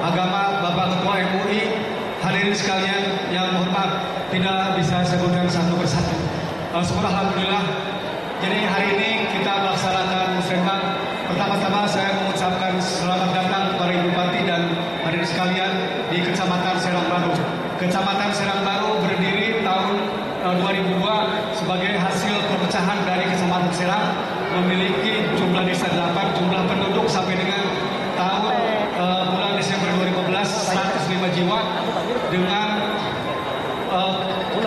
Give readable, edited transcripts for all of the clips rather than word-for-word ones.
Agama, Bapak Ketua MUI, hadirin sekalian yang mohon maaf tidak bisa sebutkan satu persatu. Syukur alhamdulillah. Jadi hari ini kita melaksanakan musrenbang. Pertama-tama saya mengucapkan selamat datang kepada Ibu Bupati dan hadirin sekalian di Kecamatan Serang Baru. Kecamatan Serang Baru berdiri tahun 2002 sebagai hasil perpecahan dari Kecamatan Serang, memiliki jumlah desa 8, jumlah penduduk sampai dengan tahun bulan Desember 2015 105 jiwa, dengan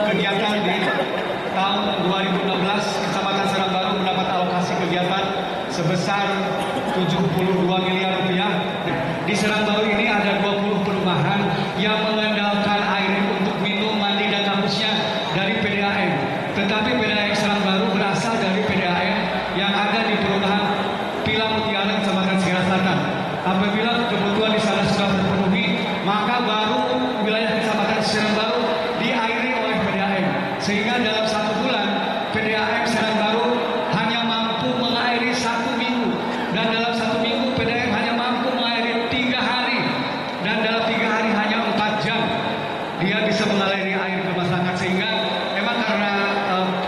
kegiatan di tahun 2016 Kecamatan Serang Baru mendapat alokasi kegiatan sebesar 72 miliar rupiah. Di Serang Baru ini ada 20 perumahan yang mengandalkan air untuk minum, mandi dan kampusnya dari PDAM. Tetapi PDAM Serang Baru berasal dari PDAM yang ada di perumahan Pilang Mutiara, Kecamatan Segara Selatan. Apabila kebutuhan di sana sudah terpenuhi, maka baru wilayah Kecamatan Serang Baru diairi oleh PDAM. Sehingga dalam satu bulan PDAM Serang Baru hanya mampu mengairi 1 minggu, dan dalam 1 minggu PDAM hanya mampu mengairi 3 hari, dan dalam 3 hari hanya 4 jam dia bisa mengairi air ke masyarakat. Sehingga memang karena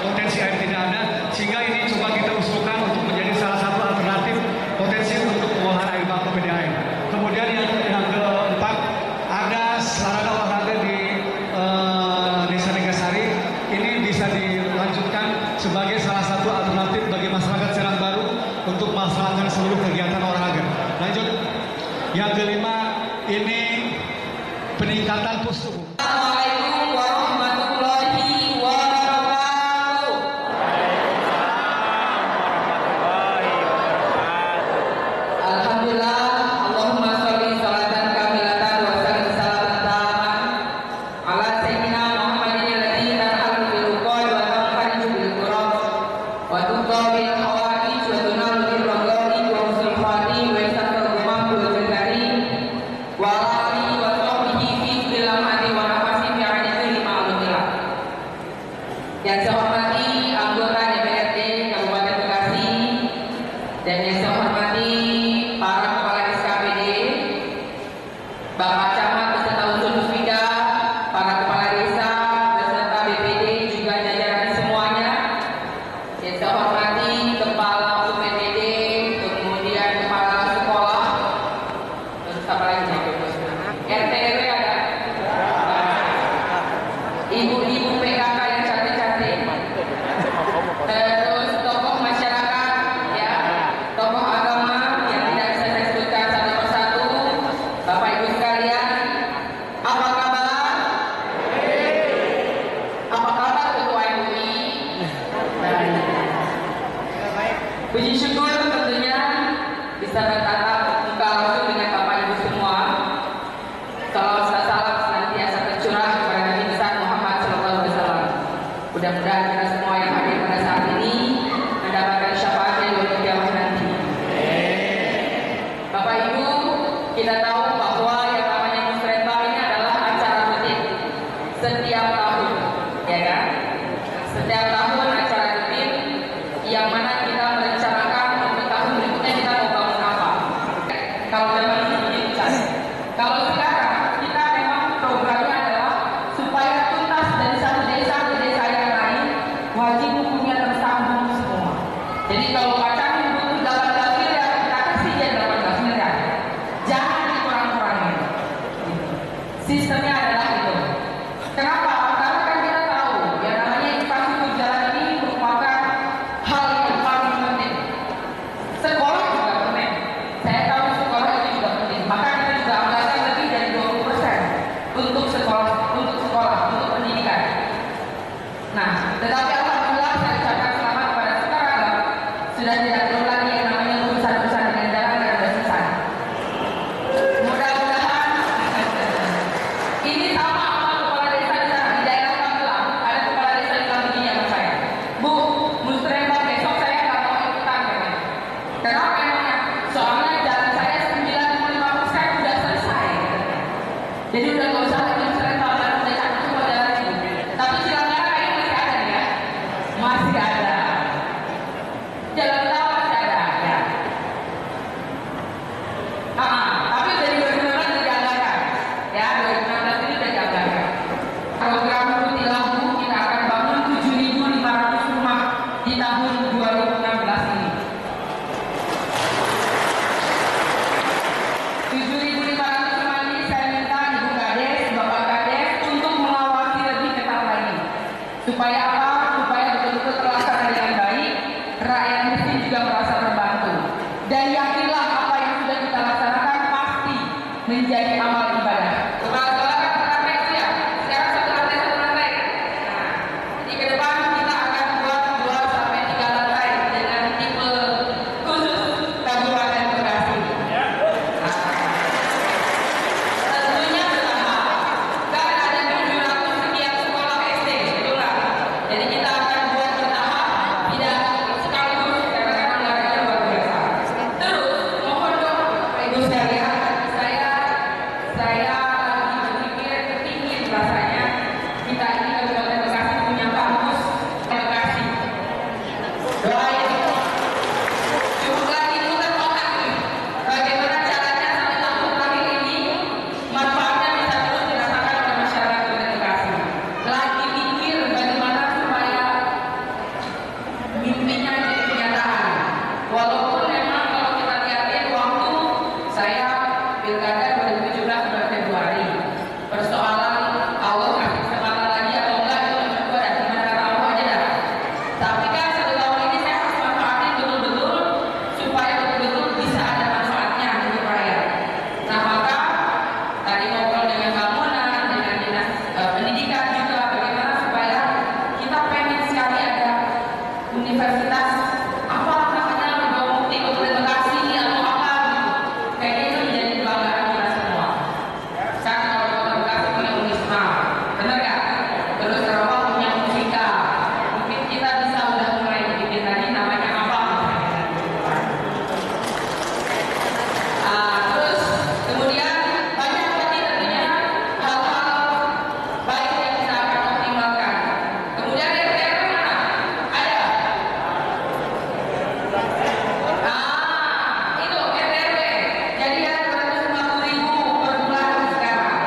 potensi air tidak ada, sehingga ini coba kita usulkan untuk menjadi salah satu alternatif potensi untuk pengolahan air baku PDAM. Kemudian yang keempat, ada sarana olahraga di Desa Negasari. Ini bisa dilanjutkan sebagai salah satu alternatif bagi masyarakat Serang Baru untuk melaksanakan seluruh kegiatan olahraga. Lanjut, yang kelima, ini peningkatan pustu. Assalamualaikum warahmatullahi wabarakatuh. Alhamdulillah, Allahumma sholli sholatan kamilatan wa sallim salaman taman ala sayyidina Muhammadin alladzi tarhalu bil uqad wa tanfariju bil qurab wa tuqabil hawaij wa tunalu bil raghaib wa usul khati wa yasakal mamul jannati wa alihi wa sahbihi fi lamati wa nafasi fi aini ma'lumillah. Yang saya hormati anggota DPRD Kabupaten Bekasi, dan yang saya hormati para kepala SKPD, Bapak Camat beserta unsur Puspida, para kepala desa beserta BPD, juga jajaran semuanya. Yang saya hormati kepala UPTD, kemudian kepala sekolah, terus apa lagi? RT RW ada? Ibu-ibu PKK yang cantik-cantik, terus tokoh masyarakat, ya, tokoh agama yang tidak bisa saya sebutkan satu persatu, Bapak Ibu sekalian, menjadi amal ibadah. Kepala sekolah kan lantai siap. Sekarang satu lantai. Nah, jadi ke depan kita akan buat 2 sampai 3 lantai dengan tipe khusus Kabupaten Bekasi. Nah, tentunya pertama, kan ada 700 sekian sekolah SD, itulah. Jadi kita akan buat bertahap, tidak sekaligus karena kan anggarannya luar biasa. Terus mohon dong, Ibu sekalian, saya lagi berpikir kepingin rasanya kita ini Kabupaten Bekasi punya kampus Bekasi. Doain. Cukup lagi putar otak nih. Bagaimana caranya 1 tahun terakhir ini manfaatnya bisa terus dirasakan oleh masyarakat Kabupaten Bekasi. Lagi pikir bagaimana supaya mimpinya jadi kenyataan. Walaupun memang kalau kita lihatin waktu saya pilkada 2017 bulan Februari, persoalan Allah kasih kesempatan lagi atau enggak itu menurut gue ada gimana tahu aja dah. Tapi kan 1 tahun ini saya harus manfaatin betul-betul supaya betul-betul bisa ada manfaatnya untuk rakyat. Nah maka tadi ngobrol dengan Mbak Mona, dengan dinas pendidikan juga bagaimana supaya kita pengen sekali ada universitas apa namanya Mukti Kabupaten Bekasi atau apa gitu. Kayaknya itu menjadi kebanggaan kita semua. Kan kalau Kota Bekasi punya Unisma, benar nggak? Terus Sarawak punya Musika. Mungkin kita bisa udah mulai bikin tadi namanya apa? Terus kemudian banyak lagi tentunya hal-hal baik yang bisa akan optimalkan. Kemudian RT mana? Ada. Itu RT. Jadi ya 250.000 per bulan sekarang.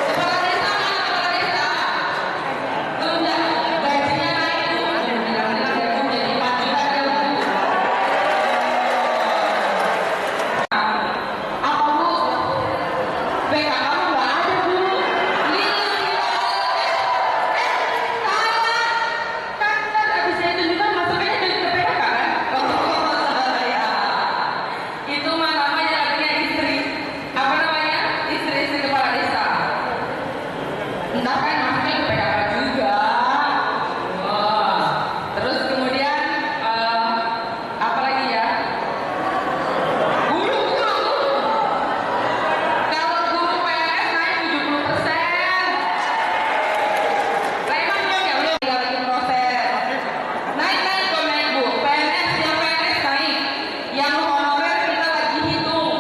Kepala desa mana kepala desa? Tunda, gajinya naik Bu. Bilang-bilang ya Bu, jadi 4 juta ya Bu. Apa Bu? PK kamu nggak ada Bu. Kan habisnya itu juga masuknya jadi ke PK kan? Ya. Itu mah namanya artinya istri. Apa namanya? Istri kepala desa. Entah kan masuknya ke PKK juga. Wah. Terus kemudian apa lagi ya? Guru. Kalau guru PNS naik 70%. Lah emang belum ya belum tinggal lagi proses. Naik kok naik Bu. PNS yang PNS naik. Yang honorer kita lagi hitung.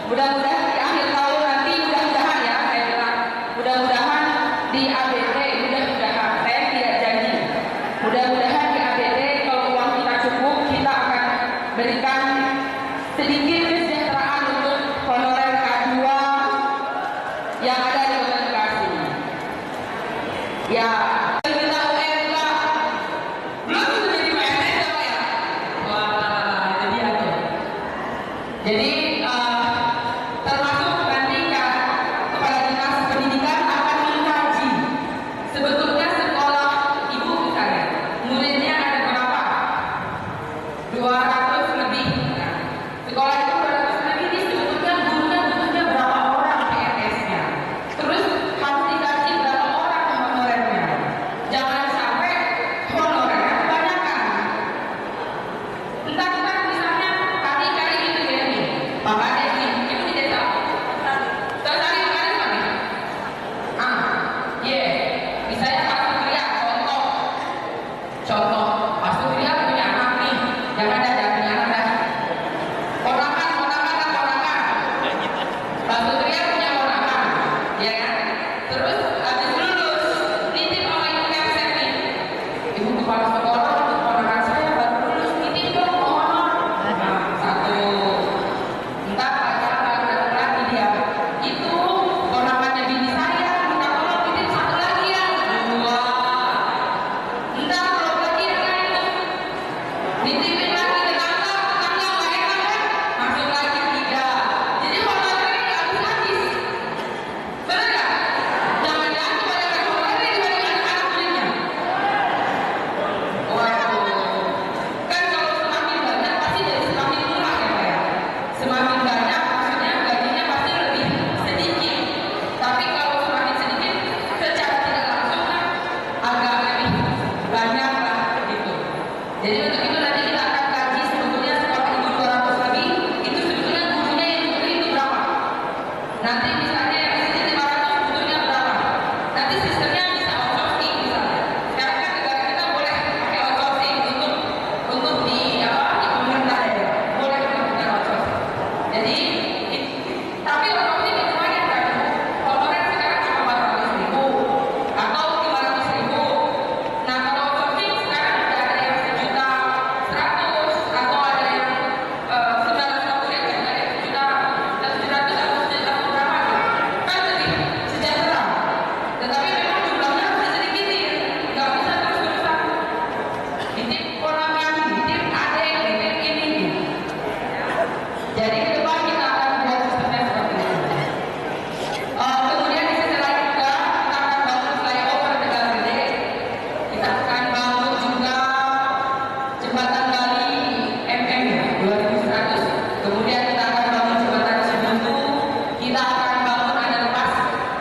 Mudah-mudahan di akhir tahun nanti mudah-mudahan ya saya bilang. Mudah-mudahan di ABT mudah-mudahan saya tidak janji. Mudah-mudahan di ABT kalau uang kita cukup kita akan berikan sedikit kesejahteraan untuk honorer K2 yang ada di Kabupaten Bekasi. Ya, kita UN juga belum tentu jadi PNS apa ya? Wah, itu dia tuh. Jadi termasuk nanti kepala dinas pendidikan akan mengkaji sebetulnya sekolah ibu misalnya muridnya ada berapa? 200 lebih. Nah, sekolah itu 200 lebih ini sebetulnya gurunya butuhnya berapa orang PNS-nya? Terus harus dikaji berapa orang honorernya? Jangan sampai honorernya kebanyakan. Entah misalnya kali gitu ya nih, Pak Nanti misalnya yang di sini 500 butuhnya berapa? Nanti sistemnya bisa outsourcing misalnya. Sekarang kan negara kita boleh pakai outsourcing untuk di pemerintah daerah boleh melakukan outsourcing. Jadi tapi outsourcing itu banyak kan? Honorer sekarang cuma 400.000 atau 500.000. Nah kalau outsourcing sekarang udah ada yang 1.100.000 atau ada yang 950 ya, ada yang 1.700.000 atau 1.000 berapa gitu. Kan lebih sejahtera. Tetapi memang jumlahnya harus sedikit, nggak bisa terus-terusan. Nitip ponakan, nitip adik, nitip ini. Jadi ke depan kita akan buat sistemnya seperti itu. Kemudian di sisi lain juga kita akan bangun flyover Tegal Gede. Kita akan bangun juga jembatan Bali MM 2100. Kemudian kita akan bangun jembatan Cibuntu. Kita akan bangun underpass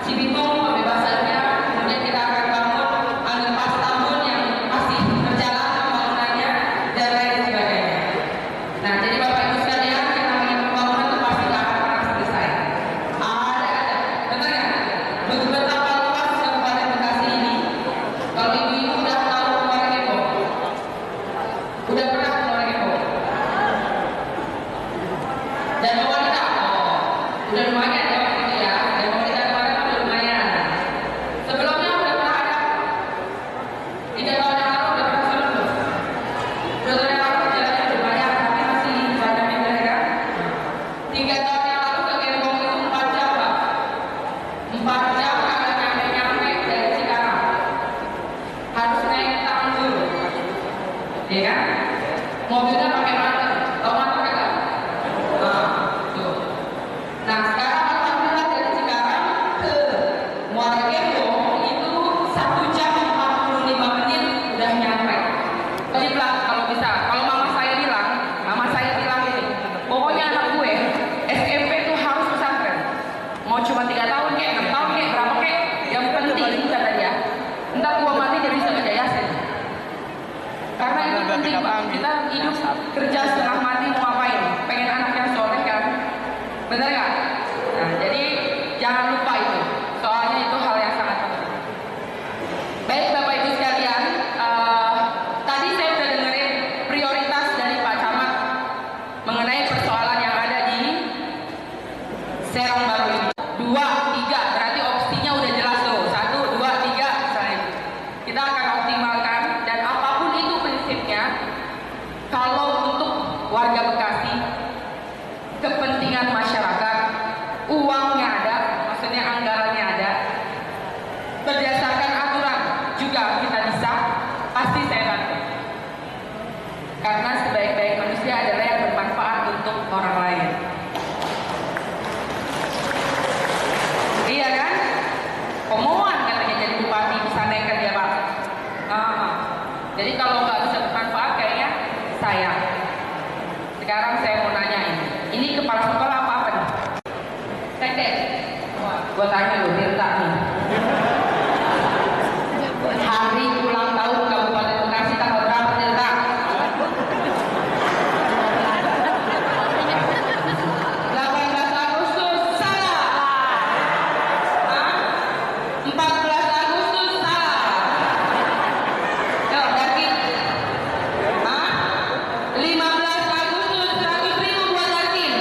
Cibitung pembebasannya. Kemudian kita akan bangun underpass Tambun yang masih berjalan pembangunannya dan lain sebagainya. Nah, jadi Bapak Ibu sekalian, yang namanya pembangunan itu pasti nggak akan pernah selesai. Ada, benar ya? Betapa luas Kabupaten Bekasi ini. Kalau ibu-ibu udah tahu Muara Gembong, udah pernah ke Muara Gembong? Dan wanita, udah lumayan ya waktu itu ya. Dan wanita kemarin kan udah lumayan. Sebelumnya udah pernah ada 3 tahun yang lalu udah pernah surplus. 2 tahun yang lalu jalannya udah banyak, tapi masih banyak yang daerah. 3 tahun yang lalu ke Gembong itu 4 jam Pak. 4 jam kagak nyampe-nyampe dari Cikarang. Harus naik tanggul. Iya kan? Mobilnya pakai motor. Tahu motor enggak? Nah, tuh. Nah, sekarang alhamdulillah dari Cikarang ke Muara Gembong itu 1 jam 45 menit udah nyampe. Pelan kalau bisa. Kalau mama saya bilang ini, pokoknya anak gue SMP itu harus pesantren. Mau cuma 3 tahun kek, 6 tahun kek, berapa kek, yang penting kata dia. Ntar gua mati jadi bisa baca Yasin. Karena itu penting Pak. Kita hidup kerja setengah mati mau ngapain? Pengen anaknya soleh kan? Bener nggak? Nah, jadi jangan lupa itu. Soalnya itu hal yang sangat penting. Baik Bapak Ibu sekalian, tadi saya sudah dengerin prioritas dari Pak Camat mengenai persoalan yang ada di Serang Baru ini. 2, 3, berarti opsinya udah jelas tuh. 1, 2, 3 misalnya. Kita akan optimalkan dan apapun itu prinsipnya. Kalau untuk warga Bekasi, kepentingan masyarakat, uangnya ada, maksudnya anggarannya ada, berdasarkan aturan juga kita bisa, pasti saya bantu. Karena sebaik-baik manusia adalah yang bermanfaat untuk orang lain. Iya kan? Omongan katanya jadi bupati bisa naik kerja Pak. Jadi kalau nggak bisa bermanfaat kayaknya sayang. Sekarang saya mau nanyain, ini kepala sekolah apa nih? Tek. Gua tanya loh, Tirta nih. Hari ulang tahun Kabupaten Bekasi tanggal berapa Tirta? 18 Agustus, salah. 14 Agustus, salah. Yuk, Dakin. 15 Agustus, 100.000 buat Dakin.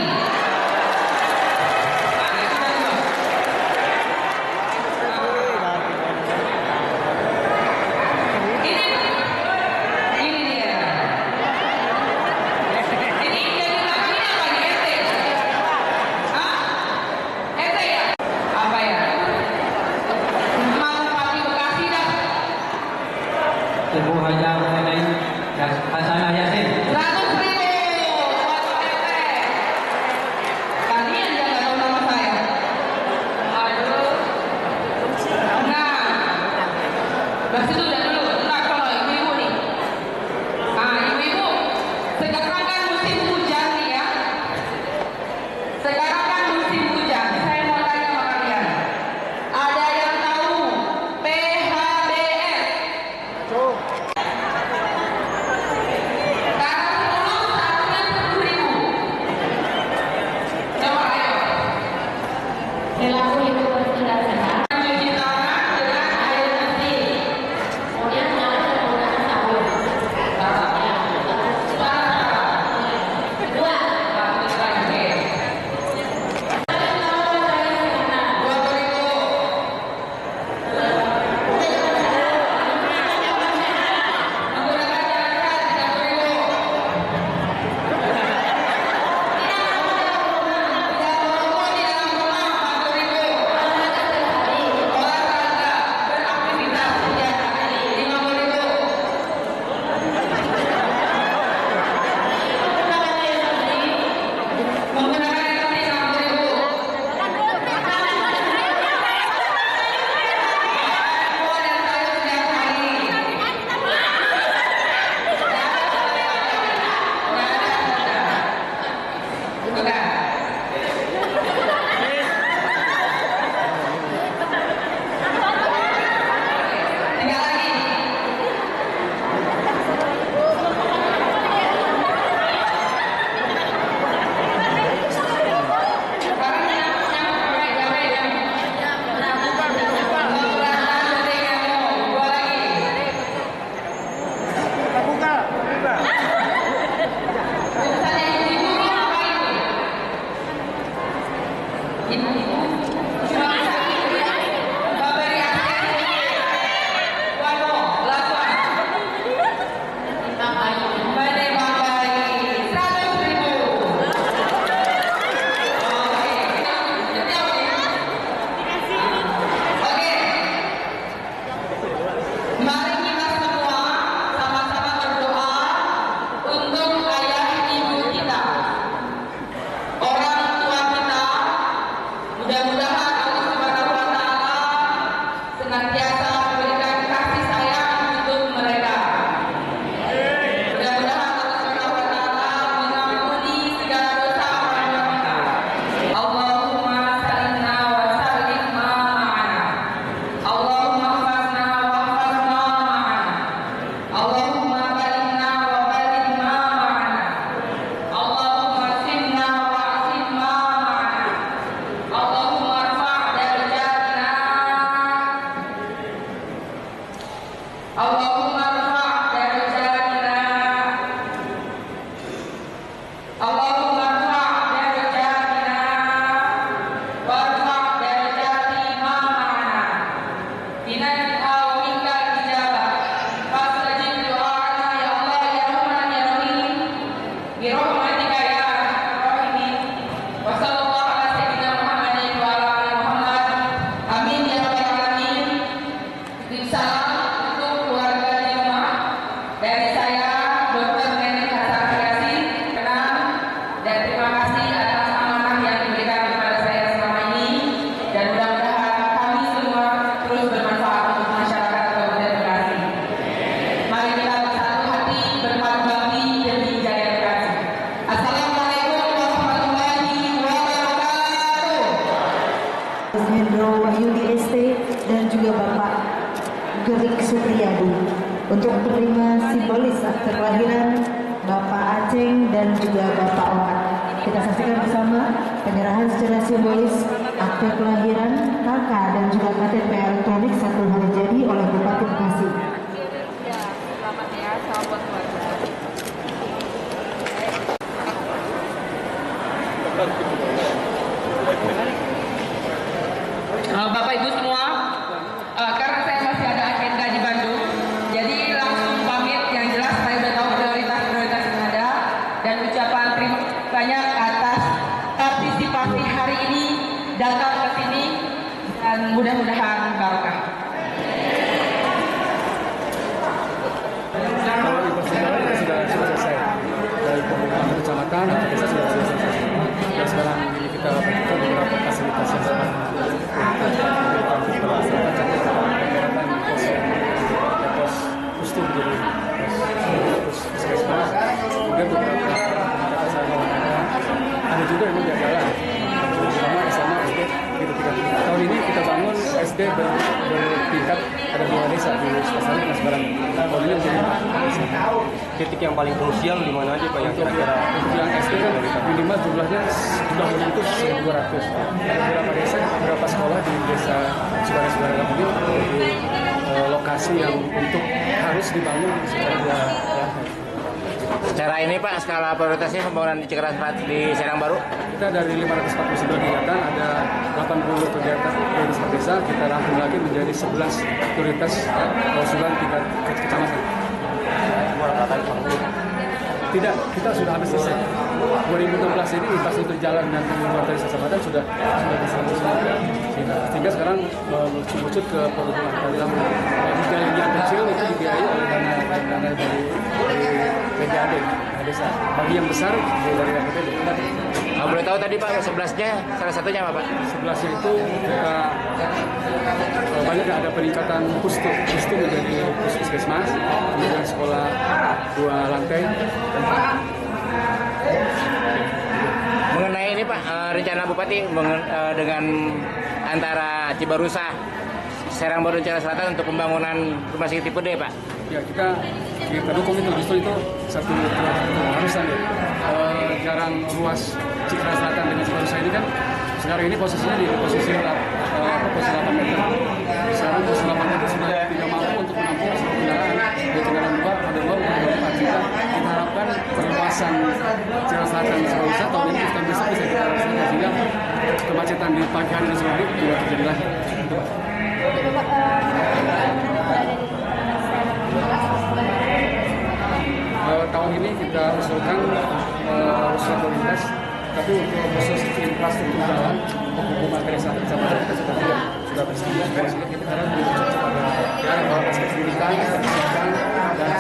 Gerik Supriyadi untuk menerima simbolis akte kelahiran Bapak Aceng dan juga Bapak Oat. Kita saksikan bersama penyerahan secara simbolis akte kelahiran kakak dan juga KTP elektronik 1 hari jadi oleh Bupati Bekasi. Selamat ya, salam buat keluarga. Bapak Ibu semua, karena saya masih ada agenda di Bandung, jadi langsung pamit. Yang jelas saya sudah tahu prioritas-prioritas yang ada, dan ucapan terima kasih banyak atas partisipasi hari ini, datang ke sini, dan mudah-mudahan barokah. Kalau infrastruktur kita sudah selesai dari pembangunan kecamatan, desa sudah selesai. Dan sekarang ini kita butuh beberapa fasilitas yang sangat pos kostum jadi pos puskesmas, kemudian beberapa ada juga yang udah jalan, terutama SMA SD gitu. Tahun ini kita bangun SD bertingkat, ada 2 desa di Sukasari dan Semarang. Tahun ini menjadi 4 desa. Titik yang paling krusial di mana aja Pak yang kira-kira? Yang SD kan minimal jumlahnya sudah itu 1.200. Ada beberapa desa, beberapa sekolah di desa Suara-Suara Kampung di lokasi yang untuk harus dibangun secara 2 lantai. Secara ini Pak, skala prioritasnya pembangunan di Cikeras di Serang Baru? Kita dari 549 kegiatan ada 80 kegiatan prioritas per desa, kita rangkum lagi menjadi 11 prioritas usulan tingkat kecamatan. Tidak, kita sudah habis selesai. 2016 ini infrastruktur jalan dan luar dari kecamatan sudah disambung semua. Sehingga sekarang melucut ke perhubungan. Dalam jalan yang kecil itu dibiayai oleh dana dari PJAD desa. Bagi yang besar dari APBD. Boleh tahu tadi Pak, 11-nya salah satunya apa Pak? 11-nya itu kita banyak ada peningkatan pustu menjadi puskesmas, kemudian sekolah 2 lantai. Mengenai ini Pak, rencana Bupati dengan antara Cibarusa, Serang Baru, Cikeras Selatan untuk pembangunan rumah sakit tipe D Pak? Ya kita dukung itu, justru itu satu harusan ya. Jarang ruas Cikeras Selatan dengan Cibarusa ini kan sekarang ini posisinya di posisi 8 meter. Sekarang posisi 8 meter sudah tidak mampu untuk menampung kendaraan. Di kendaraan 2 ada 2,4 juta. Kita harapkan perluasan Cikeras Selatan Cibarusa tahun ini kita bisa kita laksanakan sehingga kemacetan kemacetan di pagi hari dan sore hari tidak terjadi lagi. Tahun ini kita usulkan usul lalu lintas, tapi untuk khusus infrastruktur jalan, untuk materi satu kecamatan kita sudah bersama. Sehingga kita sekarang merujuk pada aspek pendidikan, kesehatan, dan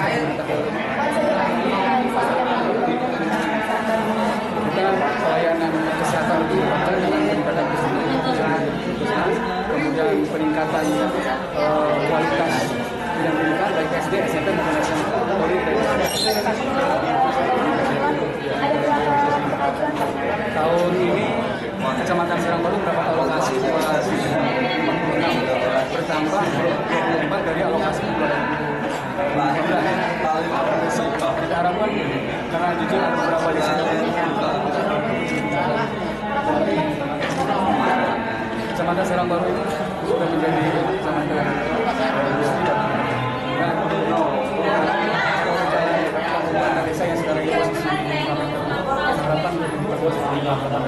kita pelayanan kesehatan itu berkaitan dengan peningkatan kesehatan, kemudian peningkatan kualitas bidang pendidikan baik SD, SMP maupun SMA. Tahun ini Kecamatan Serang Baru mendapat alokasi 256 bertambah 24 dari alokasi 2015. Kita harapkan karena jujur ada beberapa di sini Kecamatan Serang Baru ini sudah menjadi kecamatan desa yang sekarang ini posisi harapan